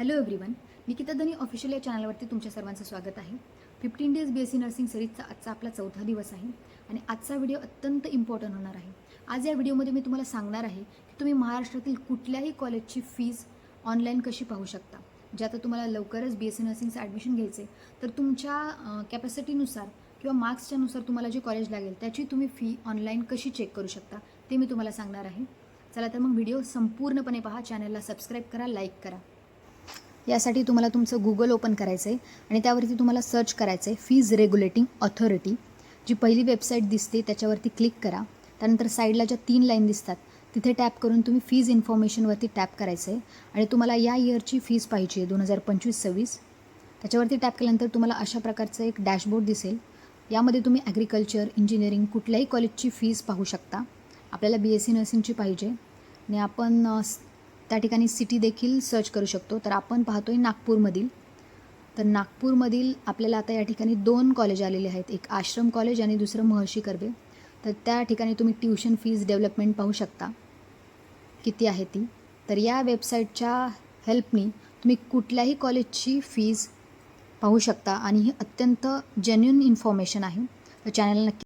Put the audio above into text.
Hello everyone, Nikita दनी official या चॅनलवरती तुमच्या सर्वांचं स्वागत आहे. 15 डेज BSc नर्सिंग सिरीजचा आजचा आपला 4था दिवस आहे आणि आजचा व्हिडिओ अत्यंत इम्पॉर्टंट होणार आहे. आज या व्हिडिओमध्ये मी तुम्हाला सांगणार आहे की तुम्ही महाराष्ट्रातील कुठल्याही कॉलेजची फीज ऑनलाईन कशी पाहू शकता. जे आता तुम्हाला लवकरच BSc नर्सिंगचं ॲडमिशन घ्यायचे तर तुमच्या कॅपॅसिटीनुसार किंवा मार्क्सच्यानुसार तुम्हाला जे कॉलेज लागेल त्याची तुम्ही फी ऑनलाईन कशी चेक करू शकता ते मी तुम्हाला सांगणार आहे. चला तर मग व्हिडिओ संपूर्णपणे पहा, चॅनलला सबस्क्राईब करा, लाईक करा. यासाठी तुम्हाला तुमचं गुगल ओपन करायचं आहे आणि त्यावरती तुम्हाला सर्च करायचं आहे फीज रेग्युलेटिंग ऑथॉरिटी. जी पहिली वेबसाईट दिसते त्याच्यावरती क्लिक करा. त्यानंतर साईडला ज्या 3 लाईन दिसतात तिथे टॅप करून तुम्ही फीज इन्फॉर्मेशनवरती टॅप करायचं आहे आणि तुम्हाला या इयरची फीज पाहिजे आहे 2025-26. त्याच्यावरती टॅप केल्यानंतर तुम्हाला अशा प्रकारचं एक डॅशबोर्ड दिसेल. यामध्ये तुम्ही ॲग्रिकल्चर, इंजिनिअरिंग कुठल्याही कॉलेजची फीज पाहू शकता. आपल्याला BSc नर्सिंगची पाहिजे आणि आपण त्या ठिकाणी सिटी देखील सर्च करू शकतो. तर आपण पाहतोय नागपूरमधील. तर नागपूरमधील आपल्याला आता या ठिकाणी 2 कॉलेज आलेले आहेत. एक आश्रम कॉलेज आणि दुसरं महर्षी कर्वे. तर त्या ठिकाणी तुम्ही ट्युशन फीज डेव्हलपमेंट पाहू शकता किती आहे ती. तर या वेबसाईटच्या हेल्पनी तुम्ही कुठल्याही कॉलेजची फीज पाहू शकता आणि ही अत्यंत जेन्युइन इन्फॉर्मेशन आहे. तर चॅनलला नक्की